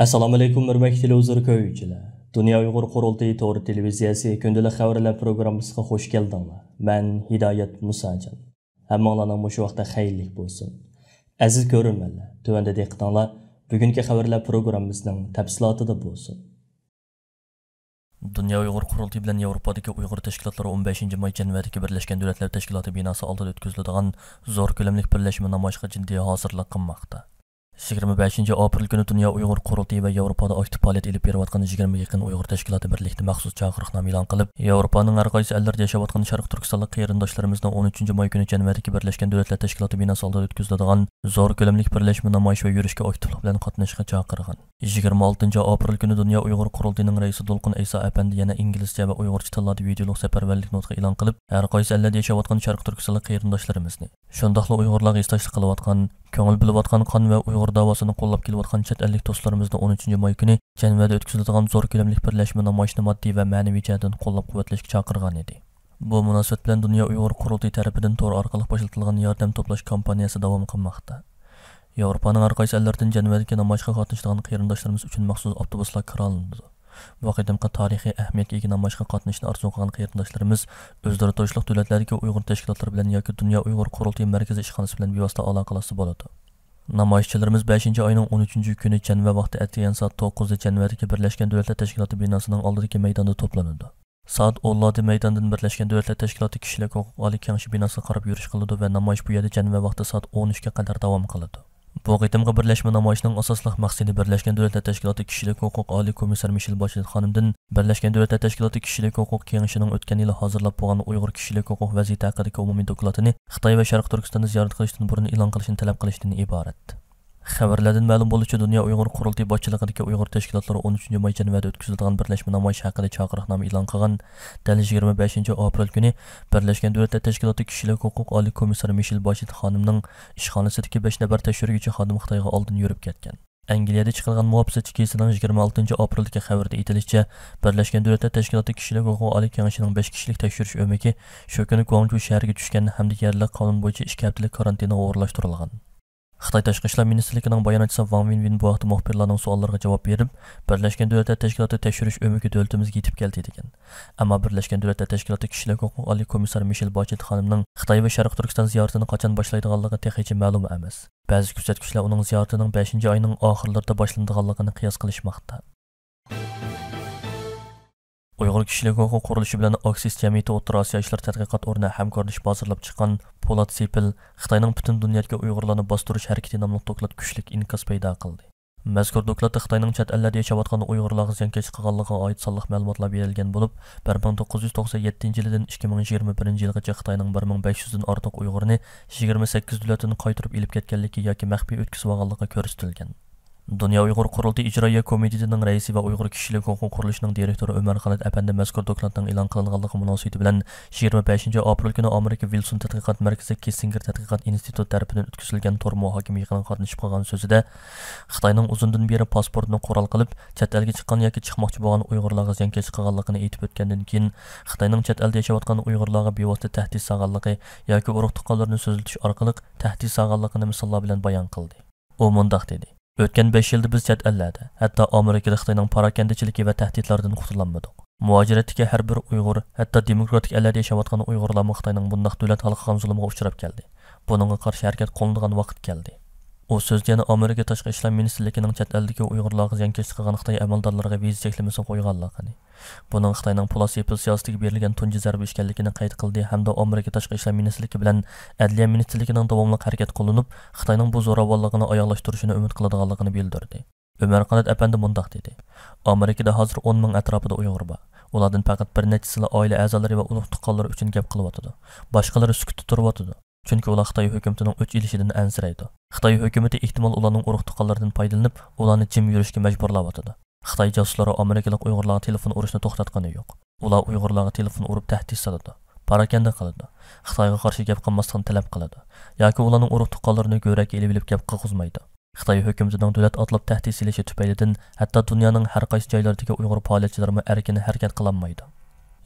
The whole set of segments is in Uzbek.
Assalomu alaykum hurmatli televizor ko'ruvchilar. Dunyo Uyg'ur qurultiyi to'g'ri televiziyasi kundalik xabarlar programmasiga xush keldinglar. Men Hidoyat Musajon. Hammanglarning shu vaqtda xayrlik bo'lsin. Aziz ko'ruvchilar, tuvanda diqqatinglar bugungi xabarlar programmasining tafsilotida bo'lsin. Dunyo Uyg'ur qurultiyi bilan Yevropadagi Uyg'ur tashkilotlari 15-may Jenevadagi Birlashgan Davlatlar Tashkiloti binosi oldida o'tkaziladigan zo'r ko'lamli birlashma namoyishga jiddiy hozirlik qilmoqda. 25 aprel günü Dünya Uyghur Qurultiyi ve Avrupa'da aktif faaliyet ilip beriyotgan 20 yaqin Uyghur tashkiloti birlikda maxsus chaqiriqnoma e'lon qilib, Yevropaning har qaysi ellarda yashayotgan Sharq Turkistonlik qarindoshlarimizni 13-may kuni Jenevadagi Birlashgan Davlatlar Tashkiloti binosi oldida o'tkaziladigan zo'r ko'lamli birlashma namoyish va yurishga aktivlik bilan qatnashishga chaqirgan. 26 aprel günü Dünya Uyghur Qurultiyining raisi Dolqin Aysa Apandi yana inglizcha va uyg'urcha tillarda videoluk safarbarlik nutqi e'lon qilib, har qaysi ellarda yashayotgan Sharq Turkistonlik qarindoshlarimizni, shundaqla Uyg'urlarga istashlik qilayotgan, ko'ngil bilib qon va Uyg'ur davosini qo'llab kelayotgan chet ellik do'stlarimizni 13-may kuni Jenevada o'tkaziladigan zo'r ko'lamli birlashma namoyishni moddiy va ma'naviy jihatdan qo'llab-quvvatlashga chaqirgan edi. Bu munosabat bilan Dunyo Uyg'ur Qurultiyi tarafidan to'g'ri orqali boshlatilgan yordam to'plash kampaniyasi davom qilmoqda. Yevropaning har qaysi ellardan Jenevadagi namoyishga qatnashadigan qarindoshlarimiz uchun maxsus avtobuslar kiralindi. Bu qadimgi tarixiy ahamiyatga ega namoyishga qatnashishni orzu qilgan qarindoshlarimiz o'zlari to'shliq davlatlardagi Uyg'ur tashkilotlari bilan yoki Dunyo Uyg'ur Qurultiyi markaziy ishxonasi bilan bevosita aloqalashsa bo'ladi. Namoyishchilarimiz 5-oyning 13-kuni Jeneva vaqti atgan soat 9 da Jenevadagi Birlashgan Davlatlar Tashkiloti binosining oldidagi maydonda to'planadi. Soat 10da maydondan Birlashgan Davlatlar Tashkiloti kishilik huquq oliy kengashi binosiga qarab yurish qiladi va namoyish bu yerda Jeneva vaqti soat 13 ga qadar davom qiladi. Bu qitimga birlashma namoyishining asosli maqsadi Birlashgan Davlatlar Tashkiloti kishilik huquq oliy komissar Michel Bachelet xonimdan Birlashgan Davlatlar Tashkiloti kishilik huquq kengashining o'tgan yili hozirlab bo'lgan Uyg'ur kishilik huquq vaziyati haqidagi umumiy dokladini Xitoy va Sharq Turkistonni ziyorat qilishdan burun e'lon qilishni talab qilishdan iborat. Xabarlardan ma'lum bo'lishicha Dunyo Uyg'ur Qurultiyi boshchiligidagi Uyg'ur tashkilotlari 13-may Jenevada o'tkaziladigan birlashma namoyish haqida chaqiriqnoma e'lon qilgan. Dal 25 aprel kuni Birlashgan Davlatlar Tashkiloti kishilik huquq oliy komissari Michel Bachelet xonimning ishxonasidagi 5 nafar tekshiruvchi xodim Xitoyga oldin yurib ketgan. Angliyada chiqilgan muvaffaqiyat kesining 26 apreldagi xabarda aytilishicha, Birlashgan Davlatlar Tashkiloti kishilik huquq oliy kengashining 5 kishilik tekshirish o'maki shu kuni Guangzhou shahriga tushgan hamda yerlik qonun bo'yicha 2 haftalik karantinaga o'rlashtirilgan. Xitoy Tashqi ishlar ministrligining bayonotchisi Wang Wenbin bu vaqtda muxbirlarning savollariga javob berib, Birlashgan Davlatlar Tashkiloti tekshirish o'maki davlatimizga yetib keldi degan. Ammo Birlashgan Davlatlar Tashkiloti kishilik huquq oliy komissar Michel Bachelet xonimning Xitoy va Sharq Turkiston ziyoratini qachon boshlaydiganligi texnicha ma'lum emas. Ba'zi kuzatuvchilar uning ziyoratining 5-oyning oxirlarida boshlanadiganligini qiyos qilishmoqda. Uyg'ur kishilik huquq qurilishi bilan Oxis jamiyati O'rta Osiyo ishlar tadqiqot o'rni hamkorlashib hozirlab chiqqan Polat Sepil Xitoyning butun dunyodagi Uyg'urlarni bostirish harakati nomli doklad kuchlik inkas paydo qildi. Mazkur dokladda Xitoyning chet ellarda yashayotgan Uyg'urlarga ziyonkashlik qilganligiga oid sonliq ma'lumotlar berilgan bo'lib, 1997-yildan 2021-yilgacha Xitoyning 1500 dan ortiq Uyg'urni 28 davlatdan qaytarib elib ketganligi yoki maxfiy o'tkazib olganligi ko'rsatilgan. Dunyo Uyg'ur Qurultiyi ijroiya komitetining raisi va Uyg'ur kishilik huquq qurilishining direktori Umar Xalat apandi mazkur dokladning e'lon qilinganligi munosabati bilan 25 aprel kuni Amerika Wilson tadqiqot markazi Kissinger tadqiqot instituti tomonidan o'tkazilgan to'r muhokama yig'iniga qatnashib qolgan so'zida Xitoyning uzundan beri pasportni qo'ral qilib, chet elga chiqqan yoki chiqmoqchi bo'lgan Uyg'urlarga ziyonkashlik qilganligini aytib o'tgandan keyin Xitoyning chet elda yashayotgan Uyg'urlarga bevosita tahdid solganligi yoki urug' tuqqanlarni so'zlatish orqali tahdid solganligini misollar bilan bayon qildi. U mundaq dedi: O'tgan 5 yilda biz chet ellarda, hatto Amerikada Xitoyning parakandachiligi va tahdidlaridan qutulolmadik. Muajiratdagi har bir Uyg'ur, hatto demokratik ellarda yashayotgan Uyg'urlar Xitoyning bunday davlat xalqiga zulmiga uchrab keldi. Buningga qarshi harakat qo'llanadigan vaqt keldi. U so'zda yana Amerika Tashqi ishlar ministrligining chet eldagi Uyg'urlarga ziyonkashlik qilgan Xitoy amaldorlariga viza cheklamasini qo'yganligini, buning Xitoyning Polat Sepil siyosatiga berilgan tunji zarba ekanligini qayd qildi hamda Amerika Tashqi ishlar ministrligi bilan Adliya ministrligining davomli harakat qo'llanib, Xitoyning bu zo'ravonligini oyoqlashtirishini umid qiladiganligini bildirdi. Umar Xalat apandi mundaq dedi: Amerikada hozir 10 ming atrofida Uyg'ur bor. Ulardan faqat bir nechasi oila a'zolari va ulug' tuqqanlar uchun gap qilyotdi. Boshqalari sukutda turyotdi. Chunki ular Xitoy hukumatining o'ch ilishidan ansiraydi. Xitoy hukumati ehtimol ularning urug' tuqqanlaridan foydalanib, ularni jim yurishga majburlayotdi. Xitoy josuslari Amerikalik Uyg'urlarga telefon urishni to'xtatgani yo'q. Ular Uyg'urlarga telefon urib tahdid soladi, parakanda qiladi, Xitoyga qarshi gap qilmaslikni talab qiladi yoki ularning urug' tuqqanlarini go'rak elib gap qilg'izmaydi. Xitoy hukumatining davlat otlab tahdid silishi tufaylidan hatto dunyoning har qaysi joylaridagi Uyg'ur faoliyatchilari erkin harakat qilolmaydi.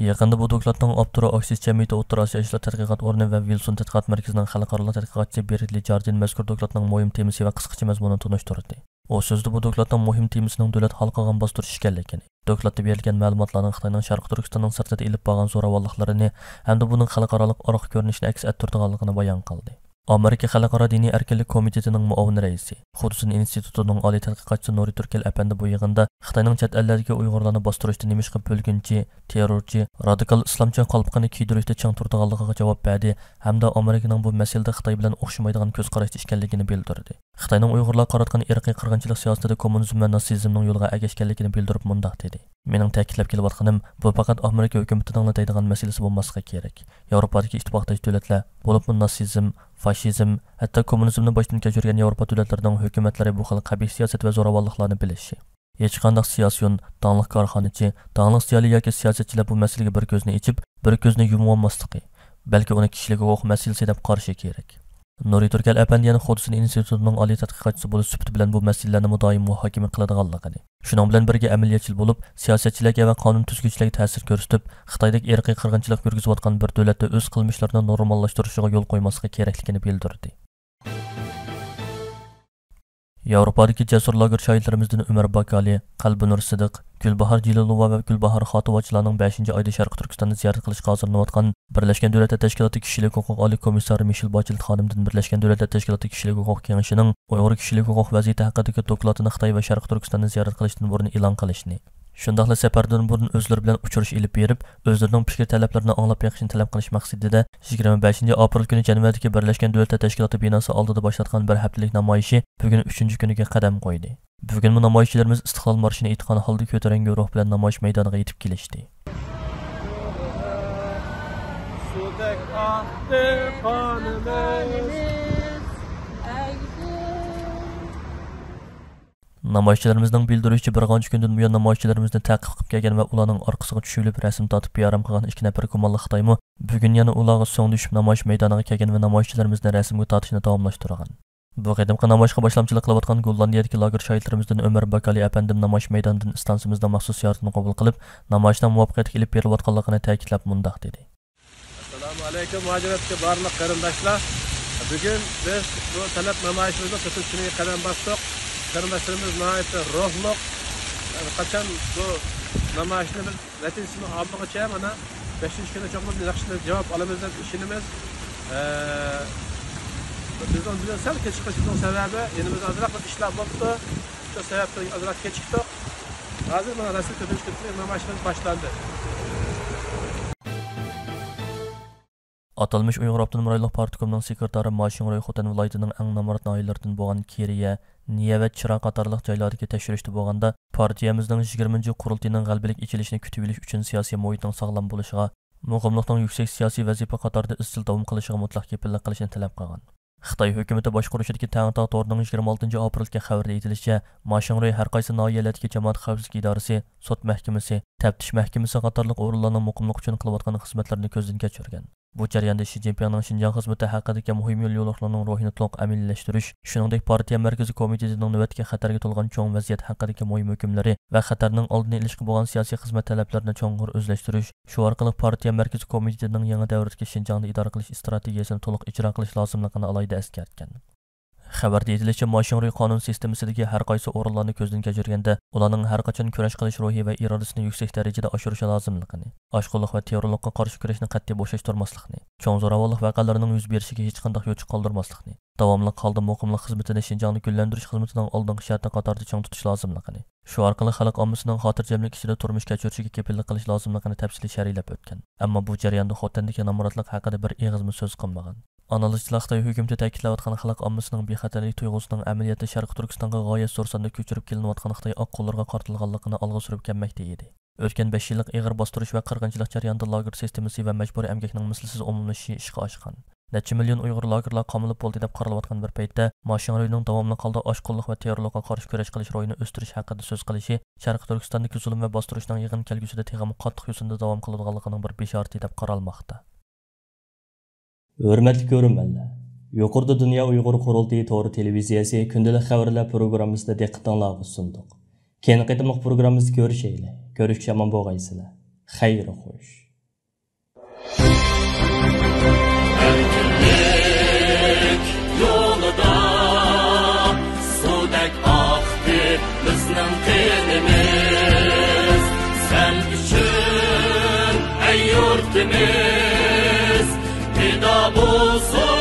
Yaqında bu dokladning avtori Oxis jamiyati O'rta Osiyo ishlar tadqiqot o'rni va Wilson tadqiqot markazining xalqaro tadqiqotchi Berli Jardin mazkur dokladning muhim temasi va qisqacha mazmunini tunishtirdi. O sözde bu dokladın muhim temasının dövlət halqıgan bastırış ekanligini, dokladda berilgan ma'lumotlarning Xitoyning Sharq Turkistonning sirtida ilib borgan zo'ravonliqlarini hamda buning xalqarалық oroq ko'rinishini aks ettirganligini bayon qildi. Amerika Xalqaro diniy erkinlik komitetining muavin raisi, Xudsun institutining oliy tadqiqotchisi Nuri Turkel apandi bu yig'inda Xitoyning chet ellardagi Uyg'urlarni bostirishda nima qilib bo'lgunchi, terrorchi, radikal islomchi qalbqini kiydirishda chang turdiganligiga javob berdi hamda Amerikaning bu masalada Xitoy bilan o'xshamaydigan ko'z qarashda ekanligini bildirdi. Xitoyning Uyg'urlar qaratgan irqiy qirg'inchilik siyosatida kommunizm va natsizmning yo'liga ergashganligini bildirib mundaq dedi. Mening ta'kidlab kelayotganim bu faqat Amerika hukumatining deydigan masalasi bo'lmasligi kerak. Yevropadagi ittifoqdosh davlatlar, bo'lib natsizm, faşizm, hatto kommunizmni boshdan kechirgan Yevropa davlatlarining hukumatlari bu xil qabih siyosat va zo'ravonliklarni bilishi. Hech qanday siyosiyon, danglik korxonachi, danglik siyosiy yoki siyosatchilar bu masalaga bir ko'zni ichib, bir ko'zni yumolmasligi, balki uni kishilik huquq masalasi deb qarashi kerak. Nuri Turkel apandi Xudsun institutining oliy tadqiqotchisi bo'lib sifati bilan bu masalalarni mudoim muhokama qiladiganligini, shuning bilan birga amaliyotchil bo'lib, siyosatchilarga va qonun tuzuvchilarga ta'sir ko'rsatib, Xitoydagi irqiy qirg'inchilik yurgizayotgan bir davlatda o'z qilmishlarini normallashtirishiga yo'l qo'ymasligi kerakligini bildirdi. Yevropadagi jasur lager shoirlarimizdan Umar Bakali, Qalbinur Sidiq, Gulbahor Jilolova va Gulbahor Xotivochilarning 5-oyda Sharq Turkistonni ziyorat qilishga hozirlanayotgan Birlashgan Davlatlar Tashkiloti kishilik huquq oliy komissari Michel Bachelet xonimdan Birlashgan Davlatlar Tashkiloti kishilik huquq kengashining Uyg'ur kishilik huquq vaziyati haqidagi dokladini Xitoy va Sharq Turkistonni ziyorat qilishdan burun e'lon qilishni, shundaqla safardan burun o'zlari bilan uchrashish ilib berib, o'zlarining fikr talablarini anglab beqishni talab qilish maqsadida 25-aprel kuni Janvadagi Birlashgan Davlatlar Tashkiloti binosi oldida boshlatgan bir haftalik namoyishi bugun 3-kuniga qadam qo'ydi. Bugun bu namoyishchilarimiz Istiqlol marshini aytgan holda ko'tarinki ruh bilan namoyish maydoniga yetib kelishdi. Namoyishchilarimizning bildirishicha bir qancha kundan buyon namoyishchilarimizni ta'qib qilib kelgan va ularning orqasiga tushilib rasm tortib yaram qilgan 2 nafar gumonli Xitoymi bugun yana ularga so'ng tushib namoyish maydoniga kelgan va namoyishchilarimizni rasmga tortishni davomlashtirgan. Bu qadimgi namoyishga boshlamchilik qilayotgan Gollandiyadagi lager shoirlarimizdan Umar Bakali apandim namoyish maydonidan istansimizda maxsus ziyoratini qabul qilib, namoyishdan muvaffaqiyatga ilib berilayotganligini ta'kidlab mundaq dedi. Assalomu alaykum mujoratga barliq qarindoshlar. Bugun biz bu talab namoyishimizda 4-kuniga qadam bosdik. Qarindoshlarimiz nihoyatda ruhliq. Qachon bu namoyishni biz natijasini olmoqchi, mana 5-kunda cho'qib yaxshi javob olamiz deb ishonamiz. Biz ondan sal kechikishimizning sababi elimizda azroq ishlar bo'ldi. Shu sababdan azroq kechikdik. Hozir mana rasmiy ko'rishga namoyishimiz boshlandi. Atalmış Uyghur Abdunum Rayonluq Partikomining sekretari Mashinroy Xotan viloyatining eng namorat noyalaridan bo'lgan Keriya, Niya va Chiraq qatorliq joylardagi tekshirishda bo'lganda partiyamizning 20-qurultayning g'albilik ichilishini kutib olish uchun siyosiy muhitning sog'lom bo'lishiga, muqimlikning yuksak siyosiy vazifa qatorida izchil davom qilishiga mutlaq kepillik qilishni talab qilgan. Xitoy hukumati boshqarishidagi Tangtao to'rining 26-aprelga xabarda aytilishicha, Mashinroy har qaysi noyalardagi jamoat xavfsizlik idorasi, sud mahkamasi, taftish mahkamasi qatorliq o'rinlarning muqimlik uchun qilayotgan xizmatlarini ko'zdan kechirgan. Bu jarayonda Xi Jinpingning Xinjiang xizmati haqidagi muhim yo'l-yo'riqlarning ruhini to'liq amaliylashtirish, shuningdek partiya markaziy komitetining navbatga xatarga to'lgan cho'ng vaziyat haqidagi muhim hukmlari va xatarning oldini olishga bo'lgan siyosiy xizmat talablarini cho'nqur o'zlashtirish, shu orqali partiya markaziy komitetining yangi davrdagi Xinjiangni idora qilish strategiyasini to'liq ijro qilish lozimligini alohida eskartgan. Xabarda aytilishicha, Mashinroy qonun sistemasidagi har qaysi o'rinlarni ko'zdan kechirganda, ularning har qachon kurash qilish ruhi va irodasini yuksak darajada oshirishi lozimligini, oshqo'llik va terrorlikqa qarshi kurashni qat'iy bo'shashtirmaslikni, cho'ng zo'ravonlik voqealarining yuz berishiga hech qanday yo'l qoldirmaslikni, davomli holda muqimlik xizmatini Xinjiangni gullantirish xizmatining oldingi sharti qatorida cho'ng tutish lozimligini, shu orqali xalq ommasining xotirjamlik ichida turmush kechirishiga kepillik qilish lozimligini tafsiliy sharhlab o'tgan. Ammo bu jarayonda Xotandagi namoratlik haqida bir eg'izmi so'z qilmagan. Analizchilar Xitoy hukumati ta'kidlayotgan xalq ommasining bexatarlik tuyg'usining amaliyotda Sharq Turkistonga g'oyat zo'r sonda ko'chirib kelinayotgan Xitoy oq qo'llarga qartilganligini olg'a surib kelmoqda edi. O'tgan 5 yillik ig'ir bostirish va qirg'inchilik jarayonida lager sistemasi va majburiy emgakning mislsiz umumlashishi ishga oshgan. Necha million Uyg'ur lagerlar qamilib bo'ldi deb qaralayotgan bir paytda Mashinroyning davomli holda oshqo'llik va terrorlikqa qarshi kurash qilish ro'yini o'stirish haqida so'z qilishi Sharq Turkistondagi zulm va bostirishning yig'in kelgusida teg'am qattiq yo'sinda davom qiladiganligining bir beshorati deb qaralmoqda. Hurmatli ko'ruvchilar, yuqorida Dunyo Uyg'ur qurultiyi to'g'ri televiziyasi kundalik xabarlar programmasida diqqatingizga sundiq. Keyin qitimliq programmamizda ko'rishaylik. Ko'rishga omon bo'lgaysizlar. Xayr xo'sh. Yolda sudek milletimiz fida bulsun.